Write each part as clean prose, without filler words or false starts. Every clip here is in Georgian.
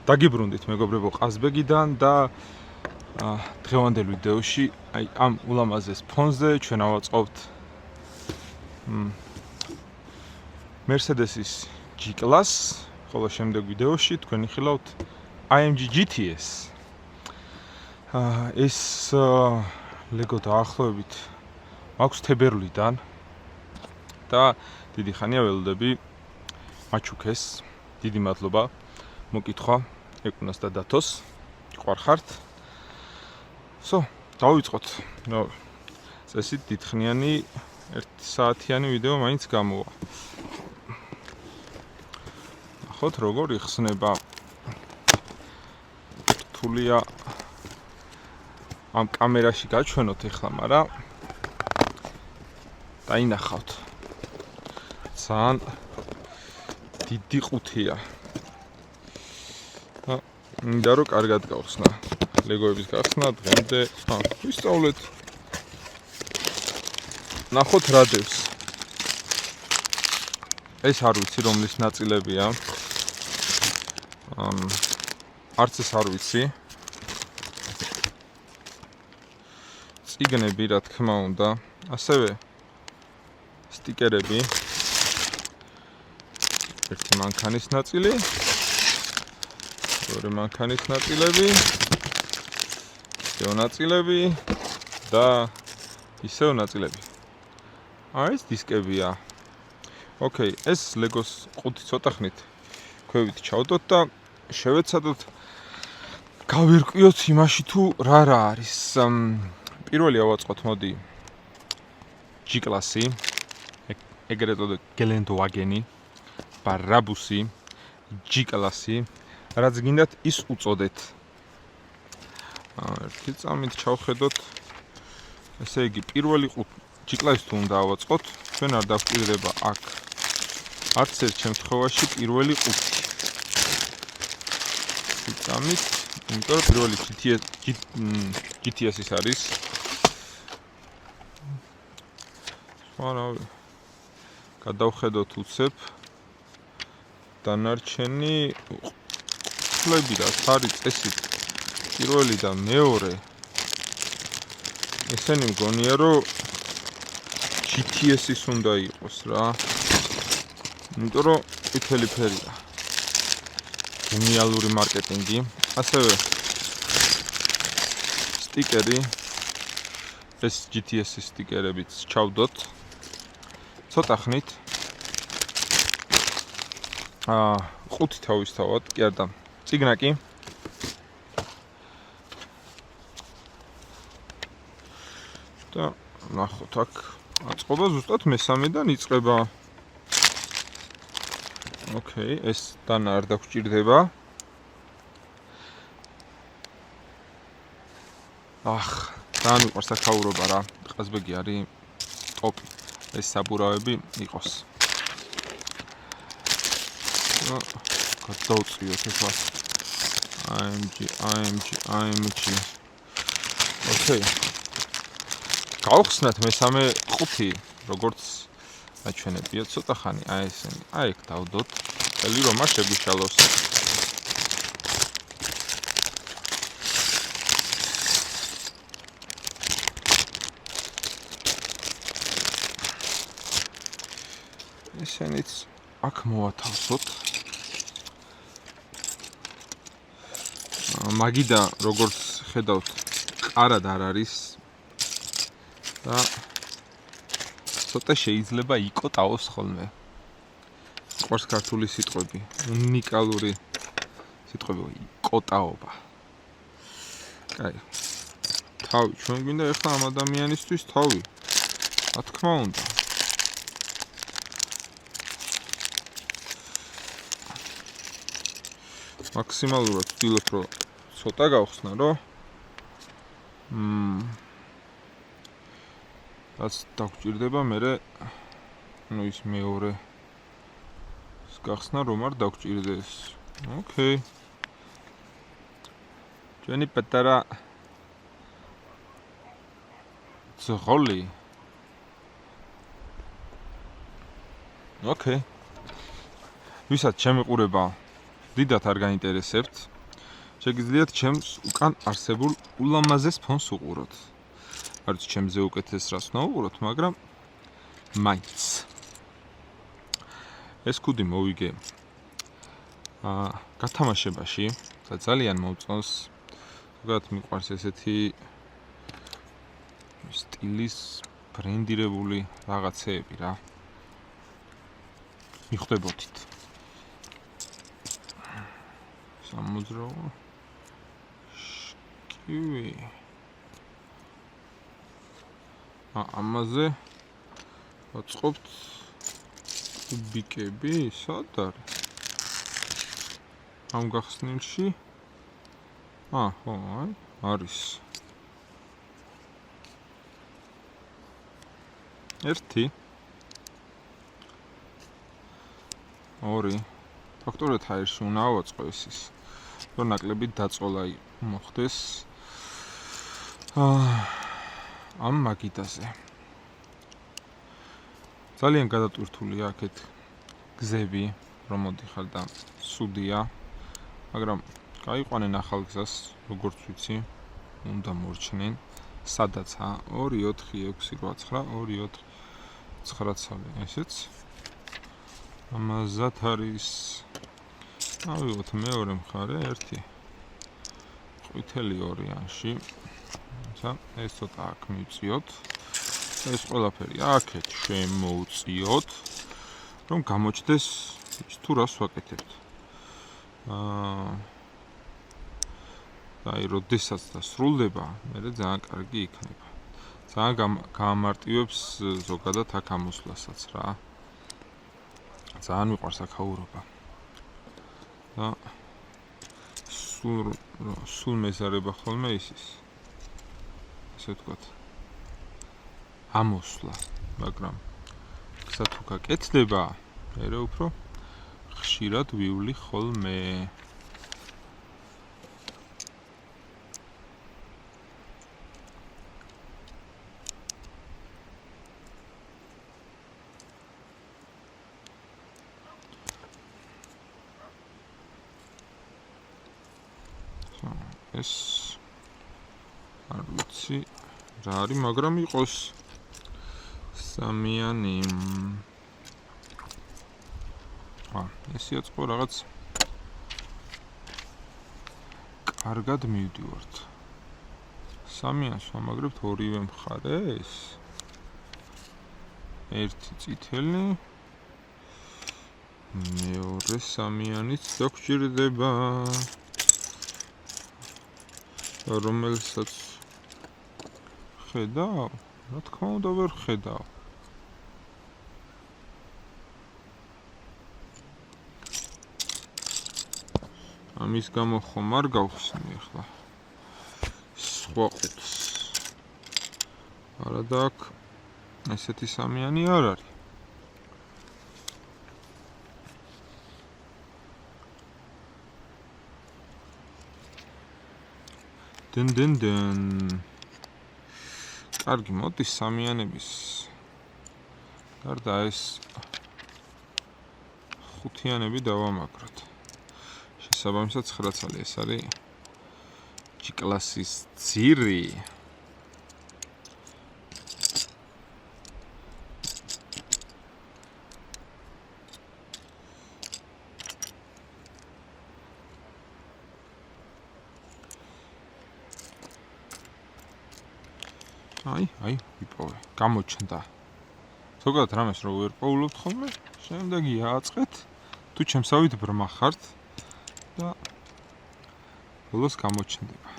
დაგიბრუნდით მეგობრებო ყაზბეგიდან და დღევანდელ ვიდეოში ამ ულამაზეს ფონზე ჩვენ ავაწყობთ Mercedes-ის G-Class, ხოლო შემდეგ ვიდეოში თქვენ იხილავთ AMG GTS. ეს LEGO დაახლოებით მაქვს თებერვლიდან და დიდი ხანია ველოდები მაჩუქეს. დიდი მადლობა მოკითხვა ეკუნას და დათოს. ყარხართ. დავიწყოთ. წესით დიდხნიანი 1 საათიანი ვიდეო მაინც გამოვა. ნახოთ როგორ იხსნება. რთულია ამ კამერაში გაჩვენოთ ახლა, მაგრამ დაინახავთ. ძალიან დიდი ყუთია. მინდა რომ კარგად გავხსნა. ლეგოების გახსნა დღემდე ვისწავლეთ. ნახოთ რა დევს. ეს არ ვიცი რომლის ნაწილებია. არც ეს არ ვიცი. წიგნები რა თქმა უნდა, ასევე სტიკერები. ერთი მანქანის ნაწილი, ორი მანქანის ნაწილები, ისევ ნაწილები და ისევ ნაწილები. ეს დისკებია. ოკეი, ეს ლეგოს ყუთი ცოტა ხნით ქვევით ჩავდოთ და შევეცადოთ გავირკვიოთ იმაში თუ რა არის. პირველი ავაწყოთ, მოდი G-Class-ი, ეგრეთ წოდებული გელენდვაგენი, ბარაბუსი, G-Class-ი, რაც გინდათ ის უწოდეთ. ერთი წამით ჩავხედოთ. ესე იგი, პირველი G-Class-ი თუ უნდა ავაწყოთ, ჩვენ არ დავჭირდება აქ არც ერთ შემთხვევაში პირველი ყუთი. წამით, იმიტომ რომ პირველი GTS-ის არის. გადავხედოთ უცებ. დანარჩენი ყლები რაც არის წესით პირველი და მეორე. ესენი მგონია რომ GTS-ის უნდა იყოს რა. იმიტომ რომ ყვითელი ფერია. გენიალური მარკეტინგი. ასევე სტიკერი. ეს GTS-ის სტიკერებიც ჩავდოთ. ცოტა ხნით. ყუთი თავისთავად, კი არა, წიგნაკი. და ნახოთ აქ აწყობა ზუსტად მესამედან იწყება. ოკეი, ეს დანა არ დაგჭირდება. ძალიან მიყვარს საქაურობა რა. ყაზბეგი არის ტოპი. ეს საბურავები იყოს. გადავწიოთ ახლა. AMG. ოკეი. გავხსნათ მესამე ყუთი, როგორც აჩვენებია ცოტა ხანი. ესენი. ეგ დავდოთ. წელი რომ არ შეგვიშალოს. ესენიც აქ მოვათავსოთ. მაგიდა როგორც ხედავთ, კარად არ არის. და ცოტა შეიძლება იკოტაოს ხოლმე. ყურს ქართული სიტყვები, უნიკალური სიტყვები, იკოტაობა. კაი. თავი, ჩვენ გვინდა ახლა ამ ადამიანისთვის თავი. რა თქმა უნდა. მაქსიმალურად ვცდილობ რომ ცოტა გავხსნა რომ რაც დაგჭირდება მერე ის მეორე გახსნა რომ არ დაგჭირდეს. ოკეი. ჩვენი პატარა ძღოლი. ოკეი. ვისაც შემიყურება დიდათ არ გაინტერესებთ, შეგიძლიათ ჩემს უკან არსებულ ულამაზეს ფონს უყუროთ. არც ჩემზე უკეთეს რას ნაუყუროთ, მაგრამ მაინც. ეს კუდი მოვიგე გათამაშებაში და ძალიან მომწონს. ზოგადად მიყვარს ესეთი სტილის ბრენდირებული რაღაცეები რა. მიხვდებოდით. სამოძრაო შკივი. ამაზე ვაწყობთ კუბიკები, სად არის? ამ გახსნილში? ხო, არის. 1 2 ფაქტორად აირში უნდა ავაწყო ის. რომ ნაკლები დაწოლა მოხდეს ამ მაგიდაზე. ძალიან გადატვირთულია აქეთ გზები, რომ მოდიხარ და სუდია, მაგრამ გაიყვანენ ახალ გზას, როგორც ვიცი, უნდა მორჩნენ, სადაცა 2 4 6 8 9 2 4 9 ცალი, ესეც ამაზად არის. ავიღოთ მეორე მხარე, 1 ყვითელი ორიანში. ეს ცოტა აქ მივწიოთ. ეს ყველაფერი აქეთ შემოვწიოთ, რომ გამოჩნდეს თუ რას ვაკეთებთ. აი, როდესაც დასრულდება, მე ძალიან კარგი იქნება. ძალიან გაამარტივებს ზოგადად აქ ამოსვლასაც რა. ძალიან მიყვარს აქაურობა. და სულ მეზარება ხოლმე ისის. ესე ვთქვათ. ამოსვლა, მაგრამ გზა თუ გაკეთდება, მე უფრო ხშირად ვივლი ხოლმე. ეს არ ვიცი რა არის, მაგრამ იყოს სამიანი. ეს იწყო რაღაც კარგად მივდივართ. სამიანს ვამაგრებთ ორივე მხარეს. 1 წითელი, მეორე სამიანიც დაგჭირდება. რომელსაც ხედავ, რა თქმა უნდა ვერ ხედავ. ამის გამო ხომ არ გავხსნი ახლა სხვა ყუთს. არადა აქ ესეთი სამიანი არ არის. დენ. კარგი, მოდის სამიანების გარდა ეს ხუთიანები დავამაგროთ. შესაბამისად 9 ცალი, ეს არის G კლასის ძირი. აი, ვიპოვე. გამოჩნდა. ზოგადად რამეს რო ვერ პოულობთ ხოლმე, შემდეგი ააწყეთ, თუ ჩემსავით ბრმა ხართ და ბოლოს გამოჩნდება.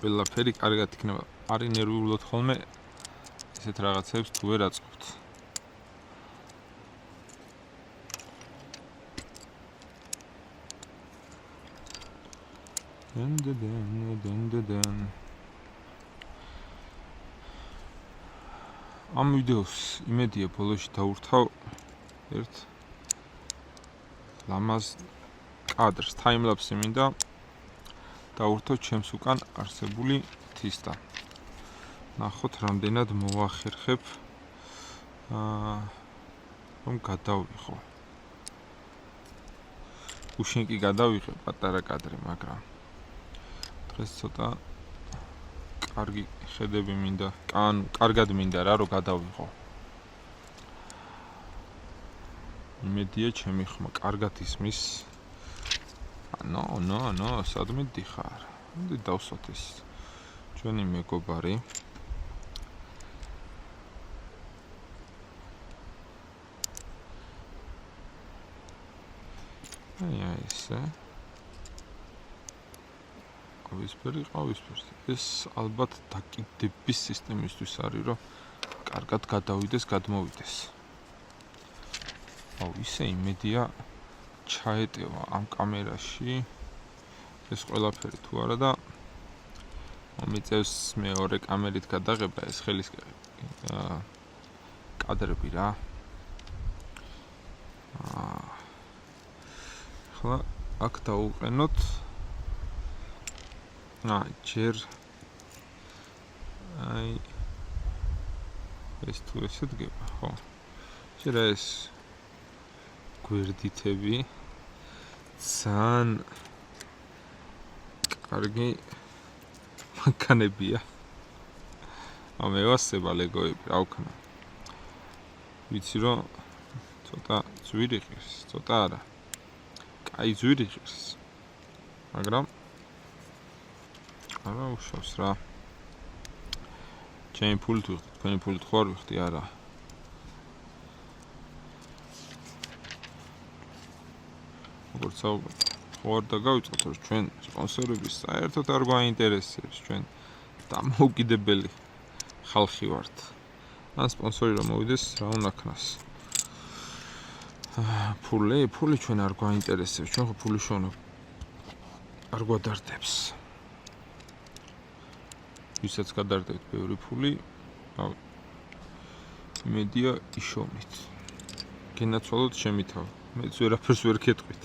ყველაფერი კარგად იქნება. არ ინერვიულოთ ხოლმე ესეთ რაღაცებს თუ ვერ აწყობთ. დენ. ამ ვიდეოს იმედია ბოლოში დავურთავ ერთ ლამაზ კადრს, ტაიმლაპსი მინდა დავურთო ჩემს უკან არსებული თისთან. ნახოთ რამდენად მოვახერხებ რომ გადავიღო. გუშინ კი გადავიღე პატარა კადრი, მაგრამ დღეს ცოტა კარგი ხედები მინდა, კარგად მინდა რა, რომ გადავიღო. იმედია ჩემი ხმა კარგად ისმის. ნო, სადმე დიხარ? მოდი დავსვათ ეს ჩვენი მეგობარი. აი ესე. ყავისფერი. ეს ალბათ დაკიდების სისტემისთვის არის, რომ კარგად გადავიდეს, გადმოვიდეს. ისე იმედია ჩაეტევა ამ კამერაში ეს ყველაფერი თუ არა და მომიწევს მეორე კამერით გადაღება ეს ხელის კადრები რა. ახლა აქ დავუყენოთ ჯერ ეს თუ ესე დგება, ხო? ჯერ ეს გვერდითები ძალიან კარგი მანქანებია. მევასება ლეგოები, რა ვქნა. ვიცი რომ ცოტა ძვირი ღირს, ცოტა არა. კაი ძვირი ღირს. მაგრამ არა უშავს რა. ჩემი ფულით ვიხდი, თქვენი ფულით ხო არ ვიხდი, არა. როგორც ხო არ დაგავიწყოთ, რომ ჩვენ სპონსორების საერთოდ არ გვაინტერესებს, ჩვენ დამოუკიდებელი ხალხი ვართ. ან სპონსორი რომ მოვიდეს, რა უნდა ქნას. ფული ჩვენ არ გვაინტერესებს, ჩვენ ხო ფული შოვნა არ გვადარდებს. ვისაც გადარდებთ ბევრი ფული, იმედია იშოვნით. გენაცვალოთ ჩემი თავი. მეც ვერაფერს ვერ გეტყვით.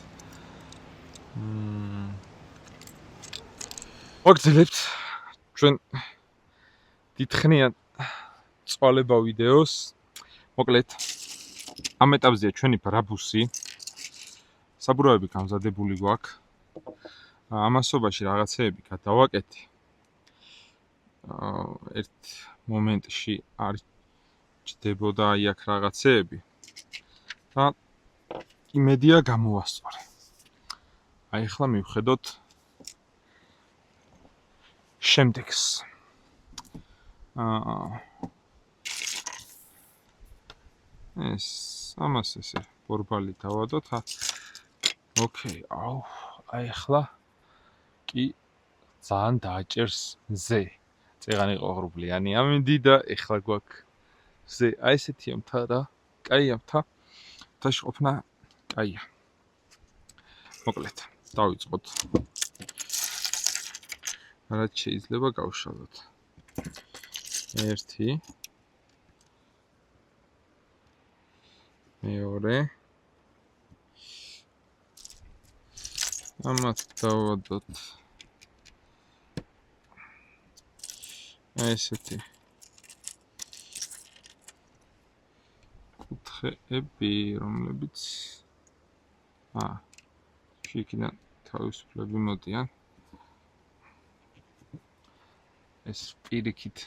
მოგძლებთ ჩვენ დიდხნიან წვალება ვიდეოს. მოკლედ ამ ეტაპზეა ჩვენი ბრაბუსი. საბურავები გამზადებული გვაქვს. ამასობაში რაღაცეები გადავაკეთე. ერთ მომენტში არ ჭდებოდა აი აქ რაღაცეები და იმედია გამოვასწორე. აი ახლა მივხედოთ შემდეგს. ეს ამას ესე ბორბალი დავადოთ. ოკეი, აი ახლა კი ძალიან დააჭერს მზე. წეღან იყო ღრუბლიანი ამინდი და ეხლა გვაქვს მზე. აი ესეთია მთა რა. კაია მთა. მთაში ყოფნა კაია. მოკლედ, დავიწყოთ. რაც შეიძლება გავშალოთ. ერთი. მეორე. ამათ დავადოთ. ესეთი. კუთხეები, რომლებიც შიგნიდან თავისუფლები მოდიან. ეს პირიქით.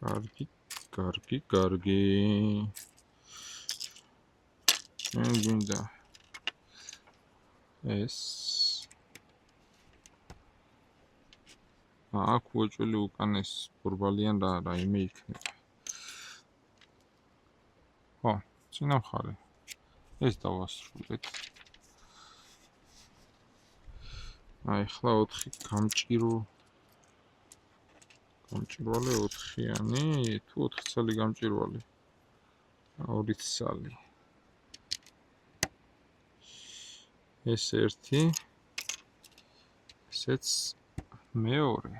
კარგი. გვინდა ეს აქ უეჭველი უკან ეს ბორბალიან რა იმე იქნება. ხო, წინა მხარე. ეს დავასრულეთ. აი ახლა 4 გამჭირვალე 4-იანი, თუ 4 ცალი გამჭირვალე. 2 ცალი. ეს ერთი. ესეც მეორე.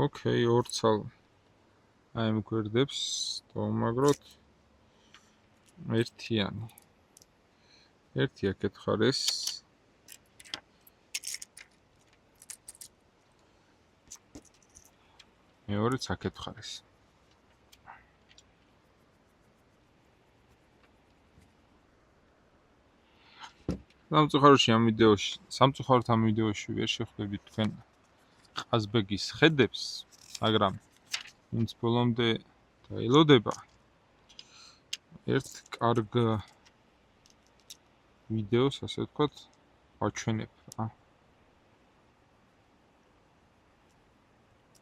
ოკეი, 2 ცალ აი ამ გვერდებს დავმაგროთ. ერთიანი. ერთი აქეთ ხარ ეს. მეორეც აქეთ ხარ ეს. სამწუხაროში ამ ვიდეოში ვერ შეხვდებით თქვენ ყაზბეგის ხედებს, მაგრამ ვინც ბოლომდე დაელოდება ერთ კარგ ვიდეოს, ასე ვთქვათ, ვაჩვენებ რა.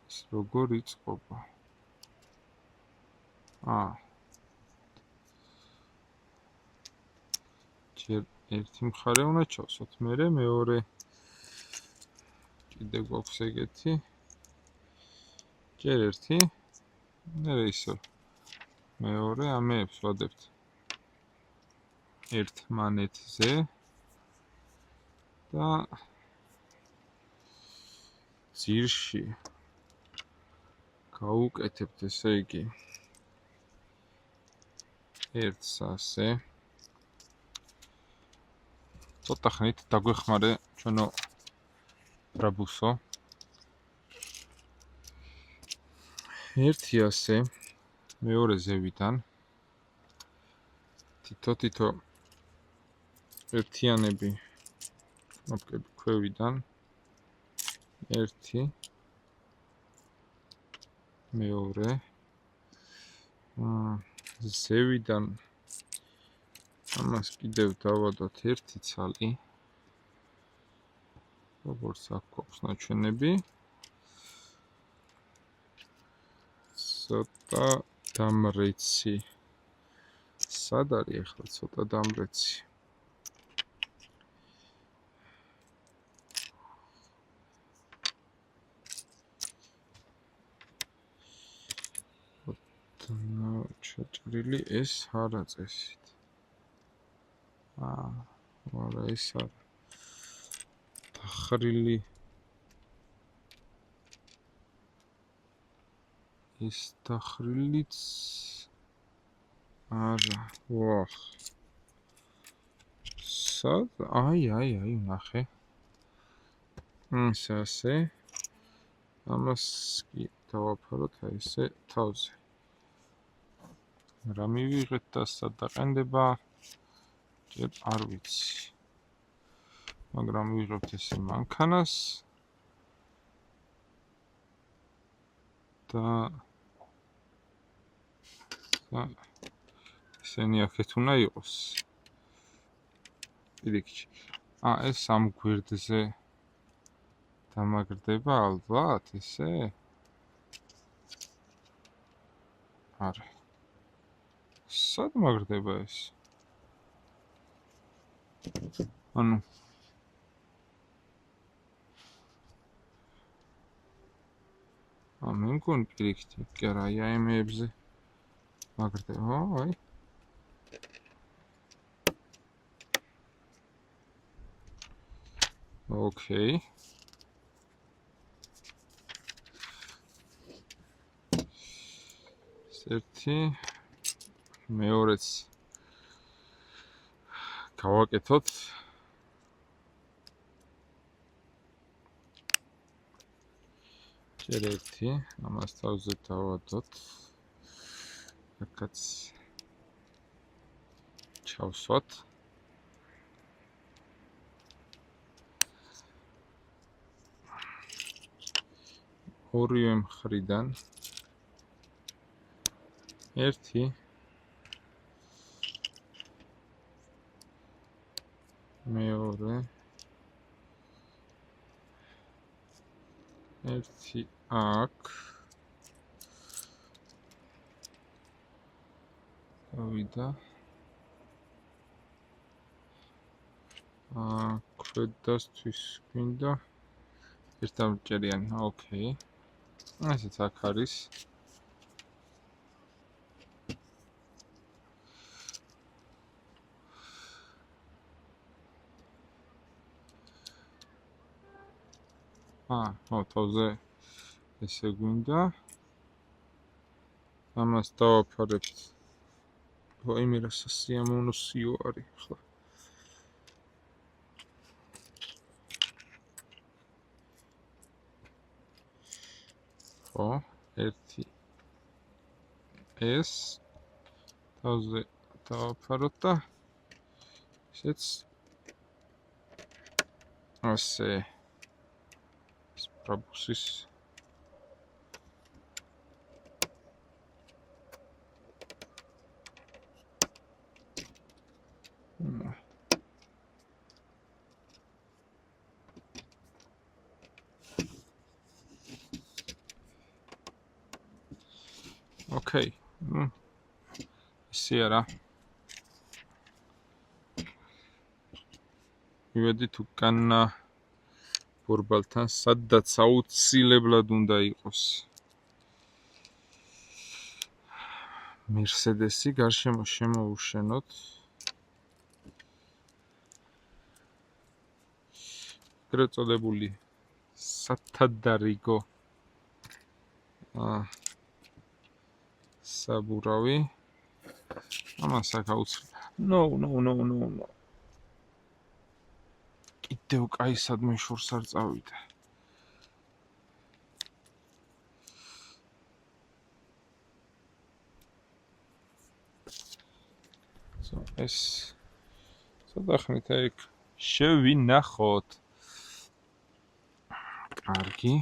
ეს როგორ იწყობა? ჯერ ერთი მხარე უნდა ჩავსვათ, მერე მეორე კიდე გვაქვს ეგეთი. ჯერ ერთი, მერე ისევ მეორე ამეებს ვადებთ ერთ მანეთზე და ძირში გავუკეთებთ, ესე იგი, ერთს ასე. ცოტა ხნით დაგვეხმარე ჩვენო ბრაბუსო. ერთი ასე, მეორე ზევიდან. თითო ერთიანები კნოპკები ქვევიდან. ერთი, მეორე. ზევიდან ამას კიდევ დავადოთ ერთი ცალი. როგორც აქ გვაქვს ნაჩვენები. ცოტა დამრეცი. სად არის ახლა ცოტა დამრეცი? ჩაჭრილი ეს არა წესით. არა ეს არა. დახრილი. ეს დახრილიც არა. ვახ. სად? აი, ნახე. ასე. ამას კი დავაფაროთ აი ესე თავზე. რა მივიღეთ და სად დაყენდება? ჯერ არ ვიცი. მაგრამ ვიღებთ ესე მანქანას და ესენი აქეთ უნდა იყოს. პირიქით. ეს ამ გვერდზე დამაგრდება ალბათ ესე? არა. სად მაგრდება ეს? ანუ მე მგონი პირიქით კი არა, აი ამეებზე მაგრდება, აი. ოკეი. ერთი მეორეც გავაკეთოთ. ჯერ ერთი, ამას თავზე დავადოთ. აქაც ჩავსვათ. ორივე მხრიდან ერთი მეორე ერთი აქ გავიდა ქვედასთვის გვინდა ერთამჭერიანი, ოკეი. ესეც აქ არის. თავზე ესე გვინდა. ამას დავაფარებთ. ვაიმე რა სასიამოვნო არის ახლა. ხო, ერთი ეს თავზე დავაფაროთ და ესეც ასე სპრაბუსის Okay, ისე არა. მივედით უკან ბორბალთან, სადაც აუცილებლად უნდა იყოს Mercedes-ი გარშემო შემოუშენოთ. ეგრეთ წოდებული სათადარიგო საბურავი. ამას აქ აუცილებლად. No. კიდევ კაი სადმე შორს არ წავიდე. ეს ცოტა ხნით ეგ შევინახოთ. კარგი.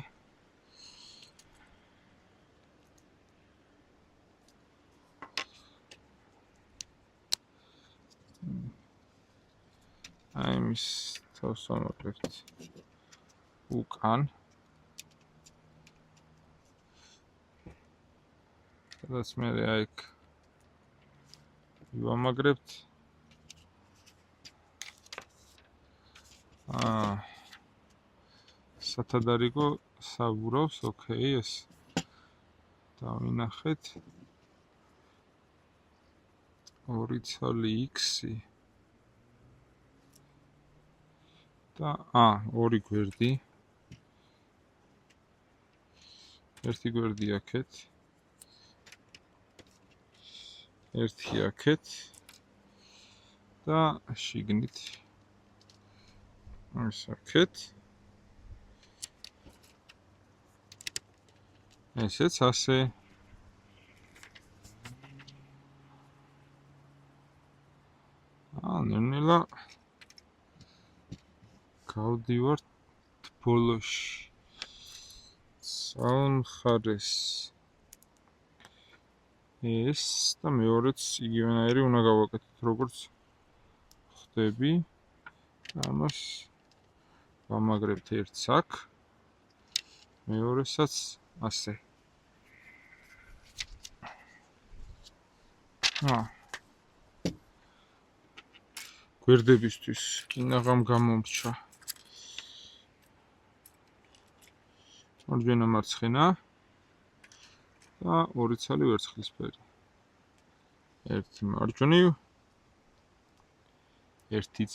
აი მის თავს ვამაგრებთ უკან. სადაც მე აი ვამაგრებთ სათადარიგო საბურავს, ოკეი, ეს დავინახეთ. 2 ცალი X-ი და 2 გვერდი. ერთი გვერდი აქეთ. ერთი აქეთ და შიგნით ეს აქეთ. ესეც ასე. ნელა გავდივართ ბოლოში. სამხარეს ეს და მეორეც იგივენაირი უნდა გავაკეთოთ, როგორც ხდები. ამას ვამაგრებთ ერთს აქ, მეორესაც ასე. გვერდებისთვის კინაღამ გამომრჩა. მარჯვენა მარცხენა და 2 ცალი ვერცხლისფერი. ერთი მარჯვნივ, ერთიც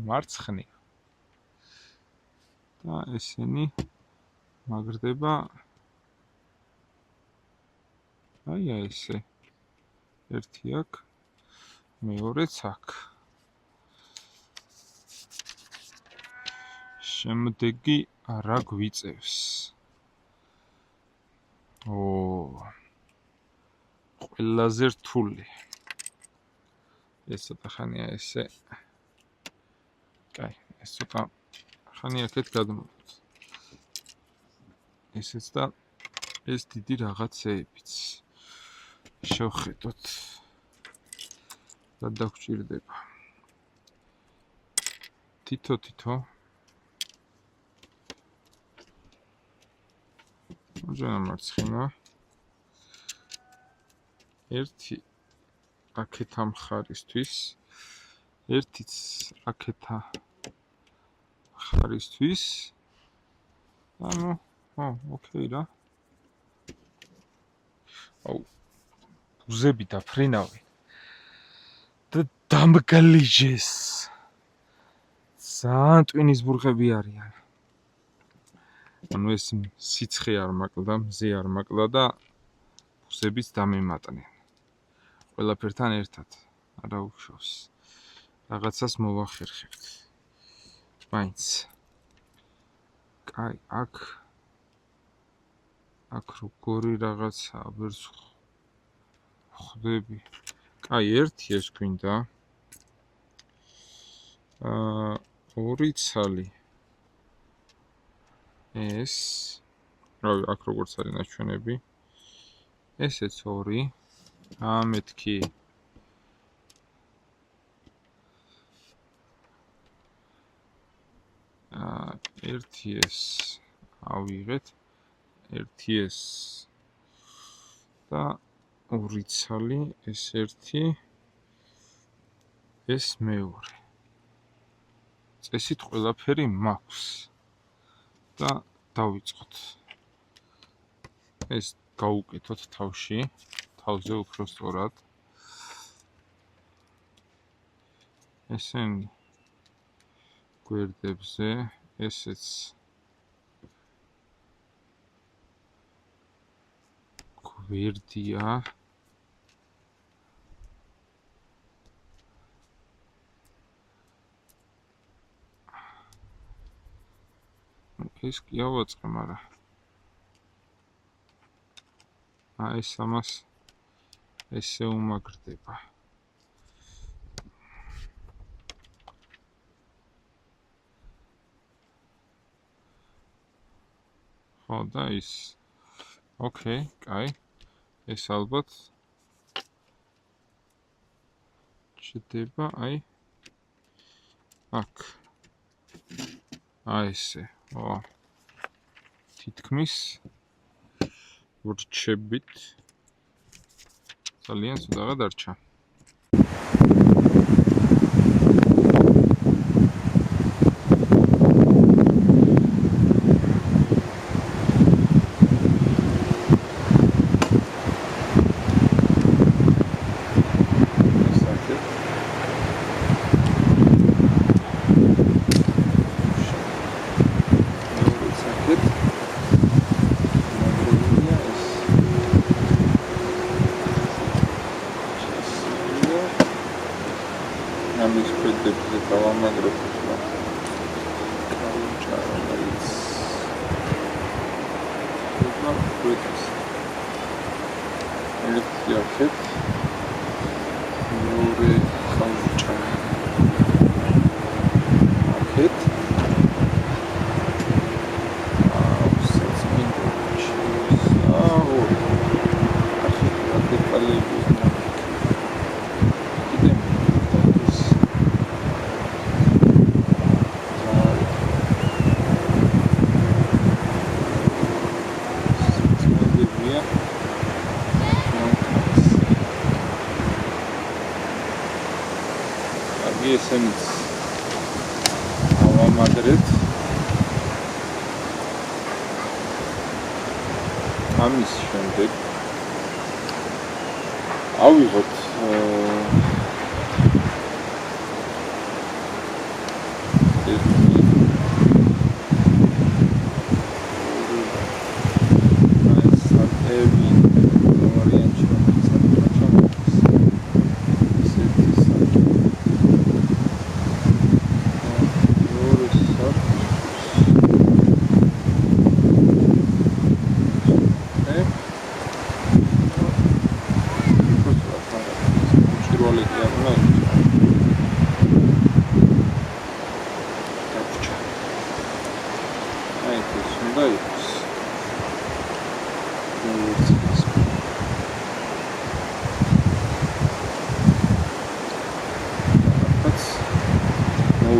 მარცხნივ. და ესენი მაგრდება აი ესე. ერთი აქ, მეორეც აქ. შემდეგი რა გვიწევს? ყველაზე რთული. ეს ცოტა ხანია ესე. კაი, ეს ცოტა ხანი აქეთ გადმოვიდეთ. ესეც და ეს დიდი რაღაცეებიც. შევხედოთ. რა დაგვჭირდება. თითო. მარჯვენა მარცხენა. ერთი აქეთა მხარისთვის, ერთიც აქეთა მხარისთვის. ოკეი რა. ბუზები დაფრინავი. და დამგლიჟეს. ძალიან ტვინის ბურღები არიან. ანუ ეს სიცხე არ მაკლდა, მზე არ მაკლდა და ბუზებიც დამემატნენ. ყველაფერთან ერთად. არა უშავს. რაღაცას მოვახერხებთ. მაინც. კაი, აქ როგორი რაღაცა ვერც ხვდები. კაი, ერთი ეს გვინდა. ორი ცალი. ეს რავი, აქ როგორც არის ნაჩვენები. ესეც ორი. მეთქი. ერთი ეს ავიღეთ. ერთი ეს და ორი ცალი, ეს ერთი, ეს მეორე. წესით ყველაფერი მაქვს და დავიწყოთ. ეს გავუკეთოთ თავში, თავზე უფრო სწორად. ესენი გვერდებზე, ესეც გვერდია. ეს კი ავაწყე, მაგრამ ეს ამას ესე უმაგრდება. ხო და ის ოკეი, კაი. ეს ალბათ ჩდება აი აქ. ესე. თითქმის ვრჩებით. ძალიან ცუდაღა დარჩა. ამის ქვედებზე დავამაგროთ და ჩარავით. და ქვედს ერთი აქეთ მეორე ხალჭა აქეთ ესენიც ავამაგრეთ. ამის შემდეგ ავიღოთ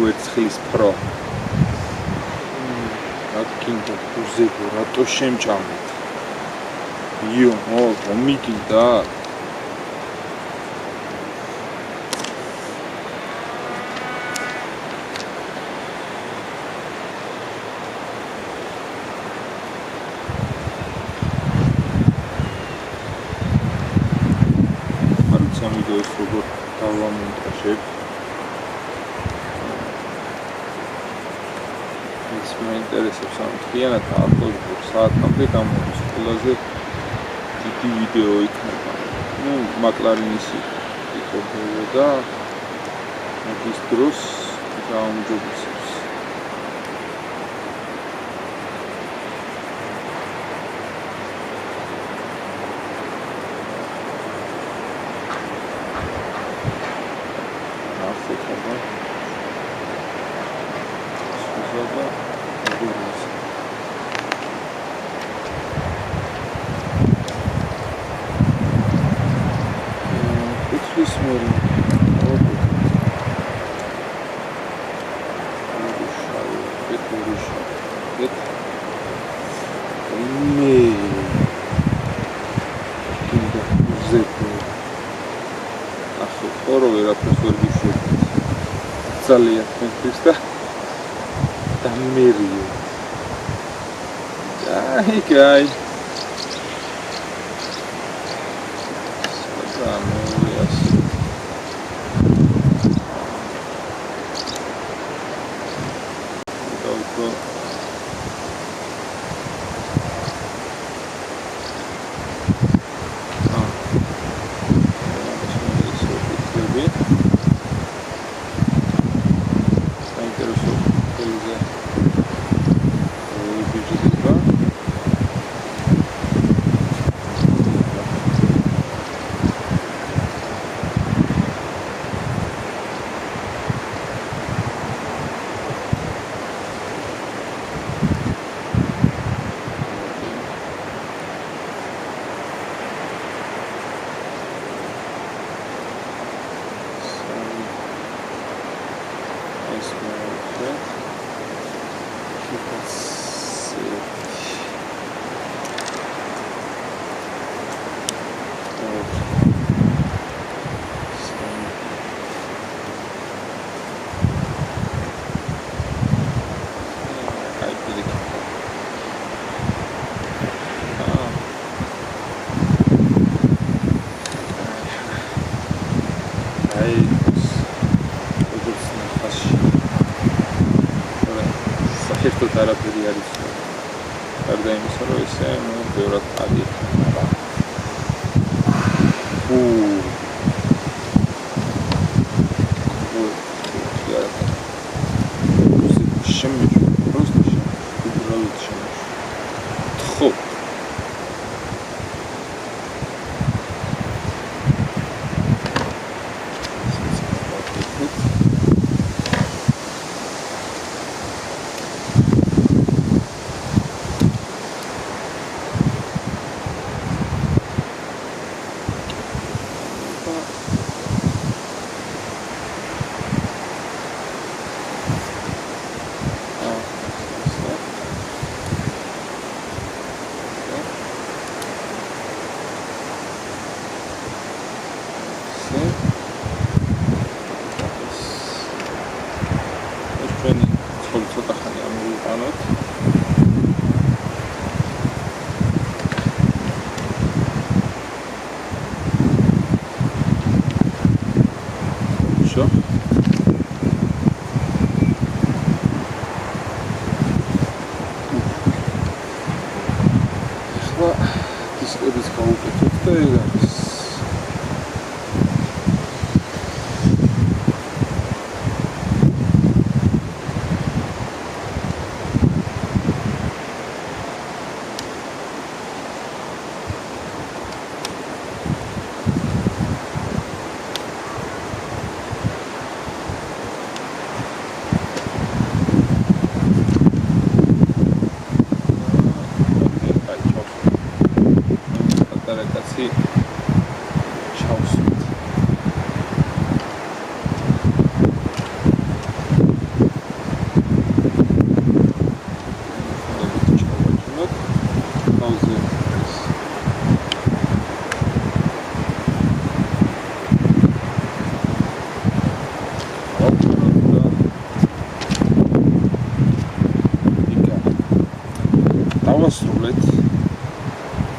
ვერცხლის პრო. რატკინდა უზებო, რატო შემჭამეთ? მიგინდა? ვიდეოს როგორ დავამონტაჟებ. ეს მაინტერესებს ამ მთლიანად ახლოს საათამდე გამოდის. ყველაზე დიდი ვიდეო იქნება. მაკლარინის იქნება და მაგის დროს გაუმჯობესებს. და გულს. This one. ძალიან ფენთვის და დამერიო. Gай. Yes. Tot araperi არის. გარდა იმისა, რომ ესე ბევრად არის.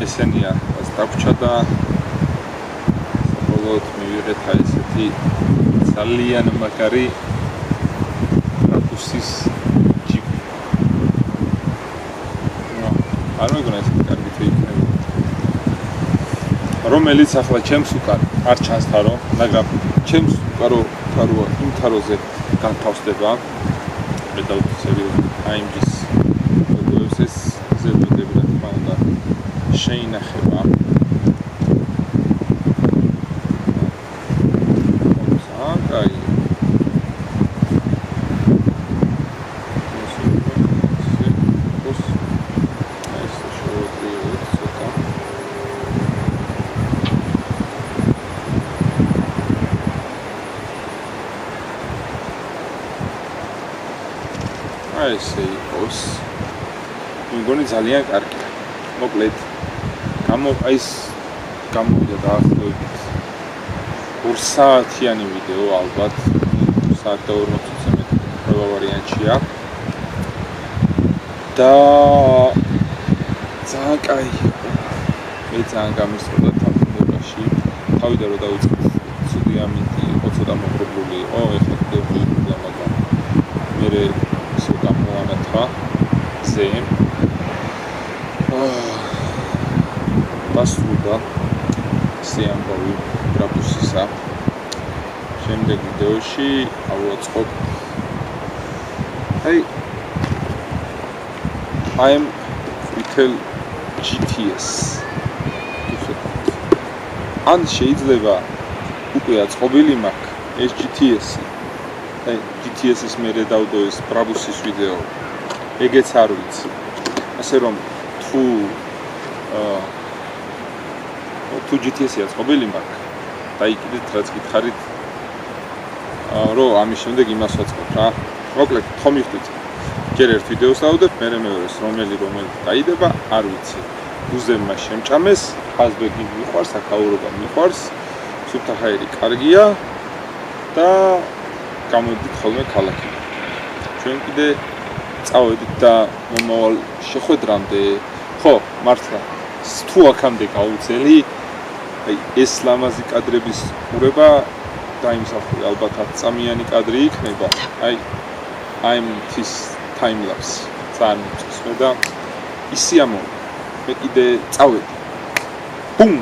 ესენია დაგვრჩა და საბოლოოდ მივიღეთ აი ესეთი ძალიან მაგარი რაკუსის ჯიპი. არ მეგონა ეს კარგი თუ იქნება. რომელიც ახლა ჩემს უკან არ ჩანს თარო, მაგრამ ჩემს უკარო იმ თაროზე განთავსდება. მე დავწევი AMG-ის ლოგოებს ეს ზედმეტები რა თქმა უნდა შეინახება. აი ესე იყოს. მგონი ძალიან კარგია. მოკლედ გამოვიდა დაახლოებით 2 საათიანი ვიდეო ალბათ. 2 საათი და 40 წუთი პროვა ვარიანტია. და ძალიან კაი იყო. მე ძალიან გამისწორდა თანხმობაში. თავიდან რომ დავიწყეთ ცუდი ამინდი იყო, ცოტა მოხდებული იყო, ეხლა კიდევ მოიხდა, მაგრამ მე ისე გამოანათა ზე. დასრულდა სიამბავი ბრაბუსისა. შემდეგ ვიდეოში ავუწყობ I'm Intel GTS. ან შეიძლება უკვე აწყობილი მაქვს ეს GTS-ი. GTS-ის მერე დავდო ეს ბრაბუსის ვიდეო. ეგეც არ ვიცი. ასე რომ თუ GTS-ი აწყობილი მაქვს, დაიკიდეთ რაც გითხარით, რომ ამის შემდეგ იმას ვაწყობ რა. მოკლედ, ხო მივხვდით. ჯერ ერთ ვიდეოს დავდებ, მერე მეორეს რომელი დაიდება, არ ვიცი. უზემმა შემჭამეს, ფაზბეგი მიყვარს, აკაურობა მიყვარს, სუფთაჰაერი კარგია და გამოდით ხოლმე ქალაქი. ჩვენ კიდე წავედით და მომავალ შეხვედრამდე, ხო, მართლა, თუ აქამდე გავუწელი, ეს ლამაზი კადრების ყურება დაიმსახურე, ალბათ 10 წამიანი კადრი იქნება. I'm this time lapse. ძალიან მიწვს მე და ისე ამო მე კიდე წავედი. ბუმ